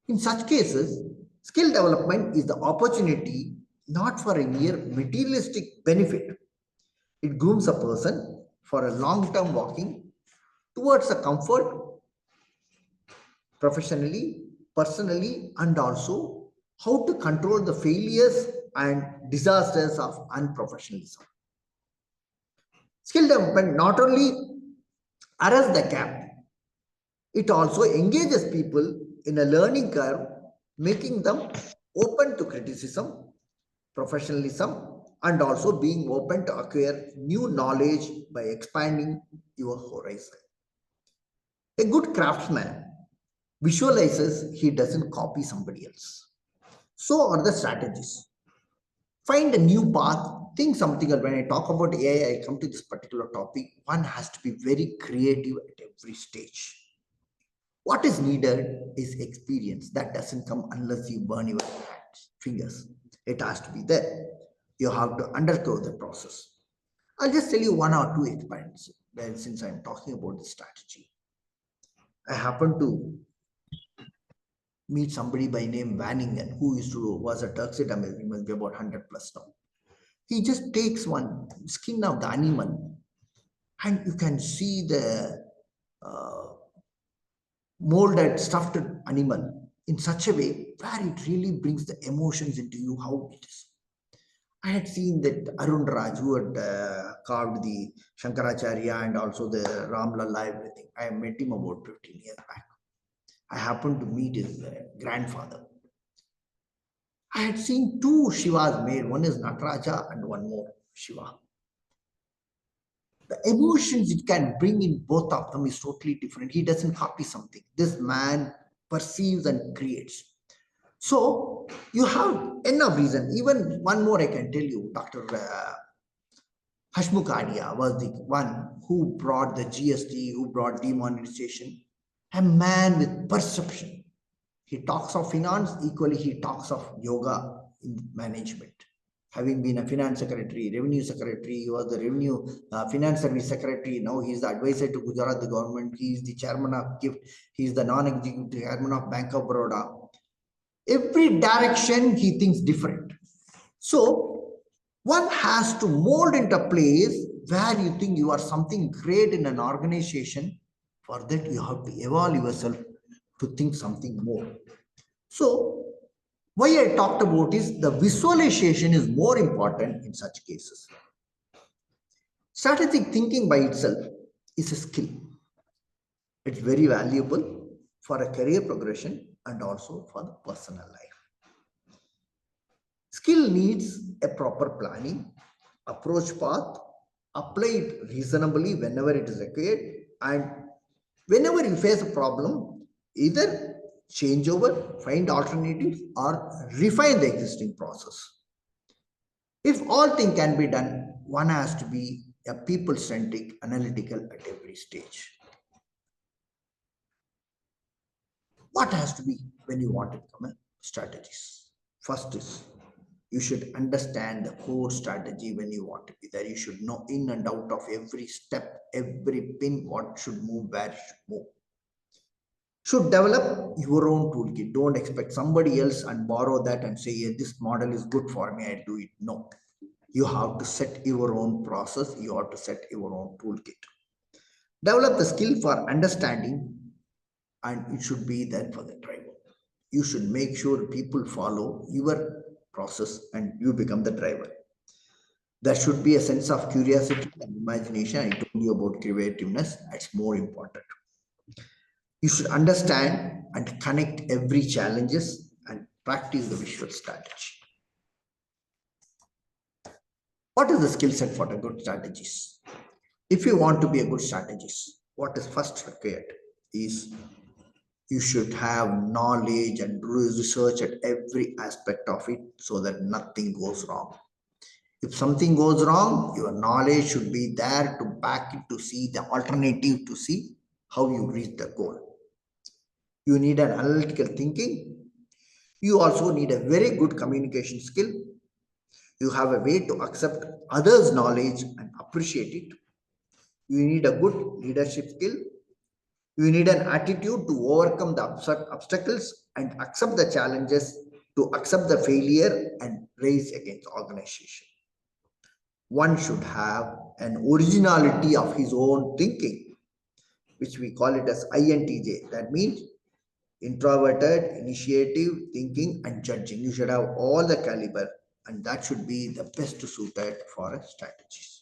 A: In such cases, skill development is the opportunity not for a mere materialistic benefit. It grooms a person for a long-term walking towards a comfort professionally, personally, and also how to control the failures and disasters of unprofessionalism. Skill development not only arrests the gap, it also engages people in a learning curve, making them open to criticism, professionalism, and also being open to acquire new knowledge by expanding your horizon. A good craftsman visualizes, he doesn't copy somebody else. So are the strategies. Find a new path, think something. When I talk about AI, I come to this particular topic. One has to be very creative at every stage. What is needed is experience. That doesn't come unless you burn your hands, fingers. It has to be there. You have to undergo the process. I'll just tell you one or two experiments. Well, since I'm talking about the strategy, I happened to meet somebody by name Vanningen, who was a Turkcid American, he must be about 100 plus now. He just takes one skin of the animal and you can see the molded stuffed animal in such a way where it really brings the emotions into you how it is. I had seen that Arun Raj, who had carved the Shankaracharya and also the Ramlalla, everything. I met him about 15 years back. I happened to meet his grandfather. I had seen two Shivas made. One is Nataraja and one more Shiva. The emotions it can bring in both of them is totally different. He doesn't copy something. This man perceives and creates. So you have enough reason. Even one more I can tell you, Dr. Hashmukh was the one who brought the GST, who brought demonetization. A man with perception. He talks of finance, equally he talks of yoga in management. Having been a finance secretary, revenue secretary, he was the revenue finance service secretary. Now he is the advisor to Gujarat, the government. He is the chairman of GIFT. He is the non-executive chairman of Bank of Baroda. Every direction he thinks different. So one has to mold into a place where you think you are something great in an organization. For that, you have to evolve yourself to think something more. So, why I talked about is the visualization is more important in such cases. Strategic thinking by itself is a skill. It's very valuable for a career progression and also for the personal life. Skill needs a proper planning, approach path, apply it reasonably whenever it is required, and whenever you face a problem, either change over, find alternatives, or refine the existing process. If all things can be done, one has to be a people-centric, analytical at every stage. What has to be when you want to become a strategist? First is You should understand the core strategy when you want to be there. You should know in and out of every step, every pin, what should move, where it should move. Should develop your own toolkit. Don't expect somebody else and borrow that and say, yeah, this model is good for me, I'll do it. No. You have to set your own process. You have to set your own toolkit. Develop the skill for understanding, and it should be there for the driver. You should make sure people follow your process and you become the driver. There should be a sense of curiosity and imagination. I told you about creativeness. It's more important. You should understand and connect every challenges and practice the visual strategy. What is the skill set for the good strategies? If you want to be a good strategist, what is first required is you should have knowledge and research at every aspect of it so that nothing goes wrong. If something goes wrong, your knowledge should be there to back it, to see the alternative, to see how you reach the goal. You need an analytical thinking. You also need a very good communication skill. You have a way to accept others' knowledge and appreciate it. You need a good leadership skill. You need an attitude to overcome the obstacles and accept the challenges, to accept the failure and raise against organization. One should have an originality of his own thinking, which we call it as INTJ. That means introverted, initiative, thinking, and judging. You should have all the caliber, and that should be the best suited for a strategist.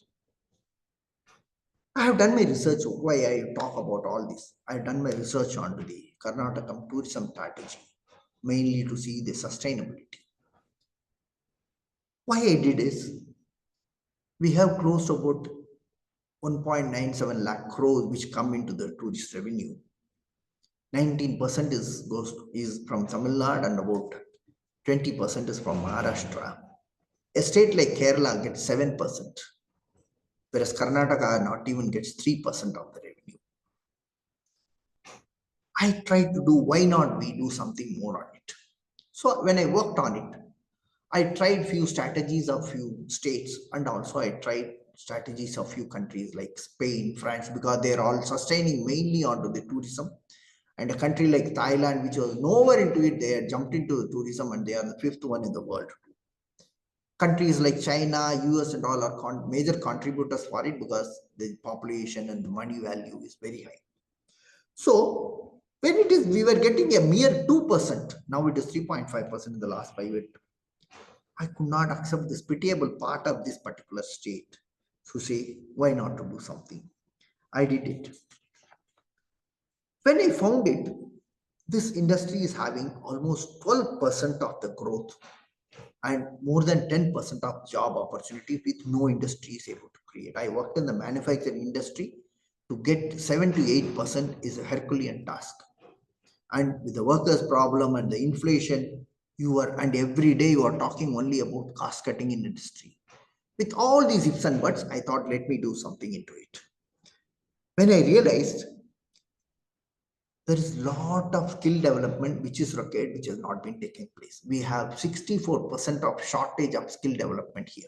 A: I have done my research. Why I talk about all this? I have done my research on the Karnataka tourism strategy, mainly to see the sustainability. Why I did is we have close to about 1.97 lakh crores which come into the tourist revenue. 19% is from Tamil Nadu and about 20% is from Maharashtra. A state like Kerala gets 7%, whereas Karnataka not even gets 3% of the revenue. I tried to do, why not we do something more on it? So when I worked on it, I tried few strategies of few states, and also I tried strategies of few countries like Spain, France, because they're all sustaining mainly onto the tourism. And a country like Thailand, which was nowhere into it, they had jumped into tourism and they are the fifth one in the world. Countries like China, US and all are major contributors for it because the population and the money value is very high. So when it is, we were getting a mere 2%, now it is 3.5% in the last 5 years. I could not accept this pitiable part of this particular state. So say, why not to do something? I did it. When I found it, this industry is having almost 12% of the growth and more than 10% of job opportunity, with no industry is able to create. I worked in the manufacturing industry. To get 7 to 8% is a Herculean task. And with the workers' problem and the inflation, and every day you are talking only about cost cutting in industry. With all these ifs and buts, I thought, let me do something into it. When I realized there is a lot of skill development which is required, which has not been taking place. We have 64% of shortage of skill development here.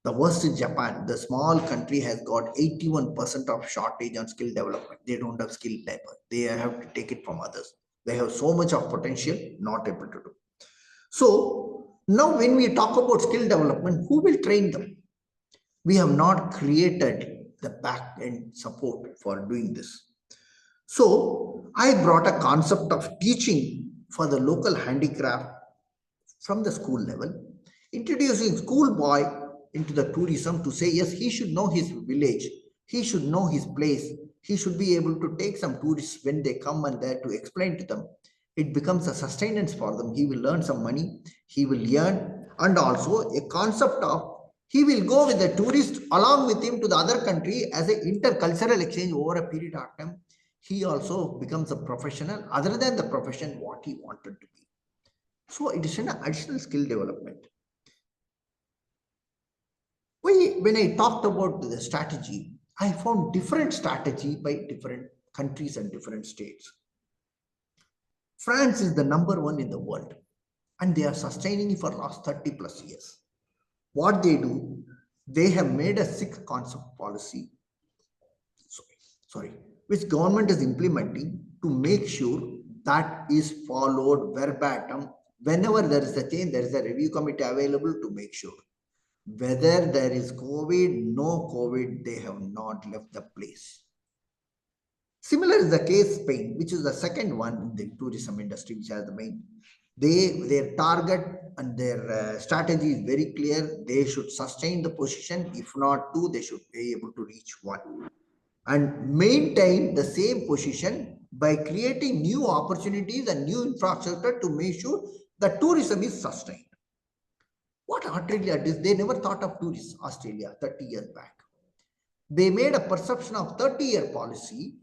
A: The worst is Japan. The small country has got 81% of shortage on skill development. They don't have skilled labor. They have to take it from others. They have so much of potential, not able to do. So now when we talk about skill development, who will train them? We have not created the back end support for doing this. So I brought a concept of teaching for the local handicraft from the school level, introducing schoolboy into the tourism to say, yes, he should know his village, he should know his place, he should be able to take some tourists when they come and there to explain to them. It becomes a sustenance for them. He will earn some money, he will earn, and also a concept of he will go with the tourist along with him to the other country as an intercultural exchange over a period of time. He also becomes a professional other than the profession what he wanted to be. So it is an additional skill development. When I talked about the strategy, I found different strategy by different countries and different states. France is the number one in the world. and they are sustaining it for last 30 plus years. What they do, they have made a sixth concept policy, sorry, which government is implementing to make sure that is followed verbatim. Whenever there is a change, there is a review committee available to make sure. Whether there is COVID, no COVID, they have not left the place. Similar is the case Spain, which is the second one in the tourism industry, which has the main. Their target and their strategy is very clear. They should sustain the position. If not two, they should be able to reach one and maintain the same position by creating new opportunities and new infrastructure to make sure that tourism is sustained. What Australia did, they never thought of tourists, Australia, 30 years back. They made a perception of 30-year policy,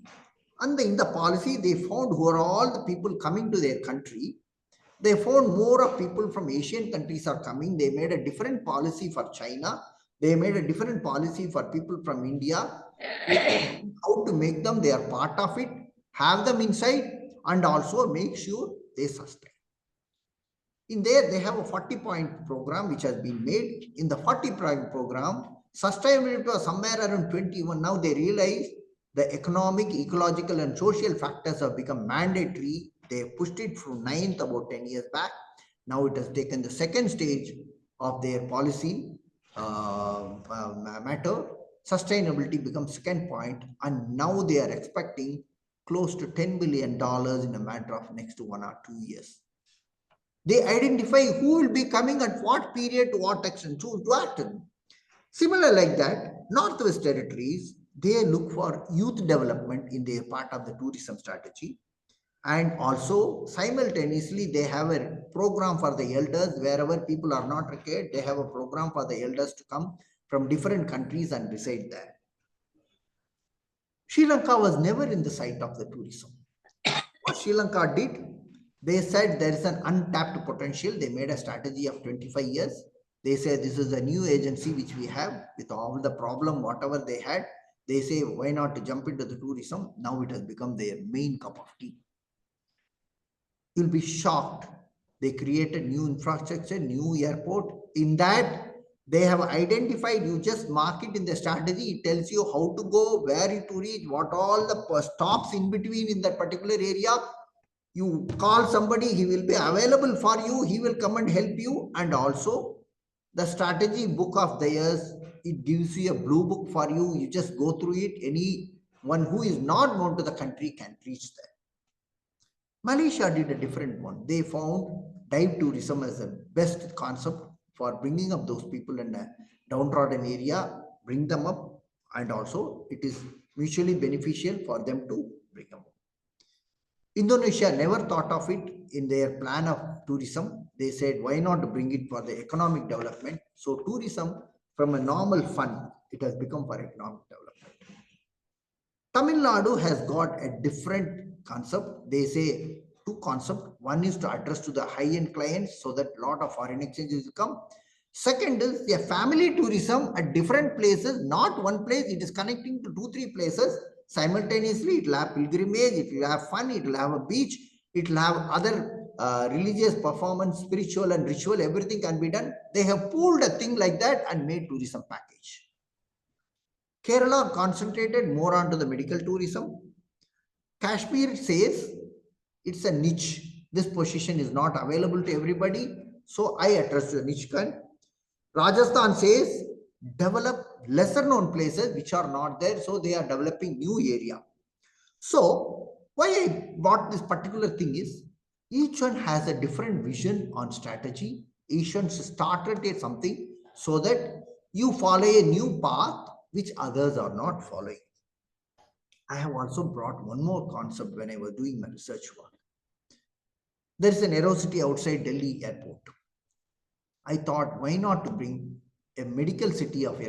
A: and in the policy, they found who are all the people coming to their country. They found more of people from Asian countries are coming. They made a different policy for China. They made a different policy for people from India. How to make them, they are part of it, have them inside, and also make sure they sustain. In there, they have a 40-point program which has been made. In the 40-point program, sustainability was somewhere around 21. Now they realize the economic, ecological, and social factors have become mandatory. They pushed it from 9th about 10 years back. Now it has taken the second stage of their policy matter. Sustainability becomes second point, and now they are expecting close to $10 billion in a matter of next 1 or 2 years. They identify who will be coming at what period, to what extent, to act. Similar like that, Northwest Territories, they look for youth development in their part of the tourism strategy. And also simultaneously, they have a program for the elders. Wherever people are not required, they have a program for the elders to come from different countries and reside there. Sri Lanka was never in the sight of the tourism. What Sri Lanka did, they said there is an untapped potential. They made a strategy of 25 years. They say this is a new agency which we have with all the problem, whatever they had. They say, why not to jump into the tourism? Now it has become their main cup of tea. You'll be shocked. They created new infrastructure, new airport. In that, they have identified, you just mark it in the strategy. It tells you how to go, where you to reach, what all the stops in between in that particular area. You call somebody, he will be available for you. He will come and help you. And also the strategy book of theirs, it gives you a blue book for you. You just go through it. Anyone who is not known to the country can reach there. Malaysia did a different one. They found dive tourism as the best concept for bringing up those people in a downtrodden area, bring them up, and also it is mutually beneficial for them to bring them up. Indonesia never thought of it in their plan of tourism. They said, why not bring it for the economic development? So tourism from a normal fund, it has become for economic development. Tamil Nadu has got a different concept. They say two concepts. One is to address to the high-end clients so that a lot of foreign exchanges will come. Second is a family tourism at different places, not one place. It is connecting to 2-3 places. Simultaneously, it will have pilgrimage, it will have fun, it will have a beach, it will have other religious performance, spiritual and ritual, everything can be done. They have pulled a thing like that and made tourism package. Kerala concentrated more onto the medical tourism. Kashmir says it's a niche. This position is not available to everybody, so I address the niche kind. Rajasthan says develop lesser known places which are not there, so they are developing new area. So why I bought this particular thing is each one has a different vision on strategy. Each one started at something so that you follow a new path which others are not following. I have also brought one more concept when I was doing my research work. There is an Aerocity outside Delhi airport. I thought, why not to bring a medical city of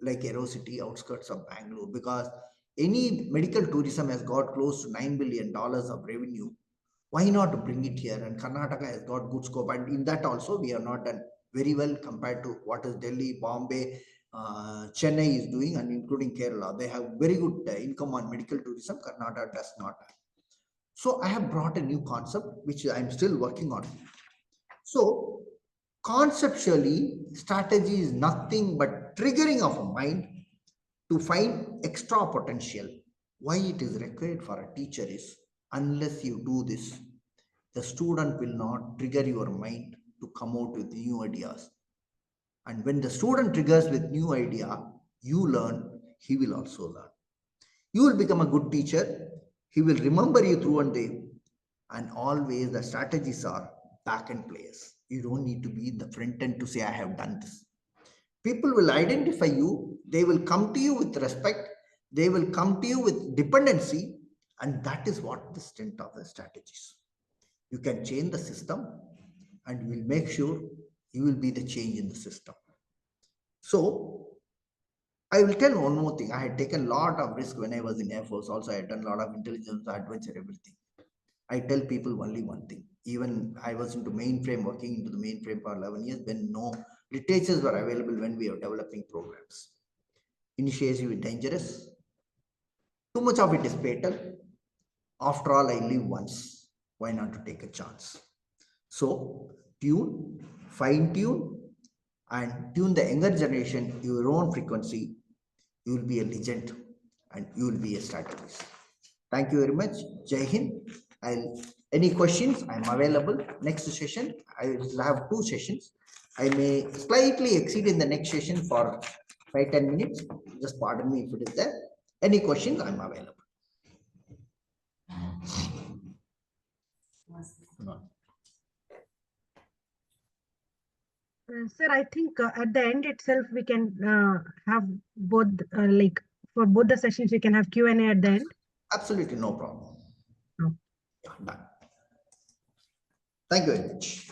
A: like Aerocity outskirts of Bangalore, because any medical tourism has got close to $9 billion of revenue. Why not to bring it here? And Karnataka has got good scope. And in that also, we have not done very well compared to what is Delhi, Bombay, Chennai is doing, and including Kerala. They have very good income on medical tourism. Karnataka does not. So I have brought a new concept, which I'm still working on. So conceptually, strategy is nothing but triggering of a mind to find extra potential. Why it is required for a teacher is, unless you do this, the student will not trigger your mind to come out with new ideas. And when the student triggers with new idea, you learn, he will also learn. You will become a good teacher. He will remember you through and day. And always the strategies are back end players. You don't need to be in the front end to say, I have done this. People will identify you. They will come to you with respect. They will come to you with dependency. And that is what the strength of the strategies. You can change the system and you will make sure you will be the change in the system. So I will tell one more thing. I had taken a lot of risk when I was in Air Force. Also, I had done a lot of intelligence, adventure, everything. I tell people only one thing. Even I was into mainframe, working into the mainframe for 11 years when no literatures were available when we were developing programs. Initiative is dangerous. Too much of it is fatal. After all, I live once. Why not to take a chance? So tune, fine tune, and tune the younger generation, your own frequency. You will be a legend and you will be a strategist. Thank you very much. Jai Hind. Any questions? I'm available. Next session, I will have 2 sessions. I may slightly exceed in the next session for 5-10 minutes. Just pardon me if it is there. Any questions? I'm available.
C: Sir, I think at the end itself, we can have both, like for both the sessions, we can have Q&A at the end.
A: Absolutely no problem.
C: Oh.
A: Yeah, done. Thank you very much.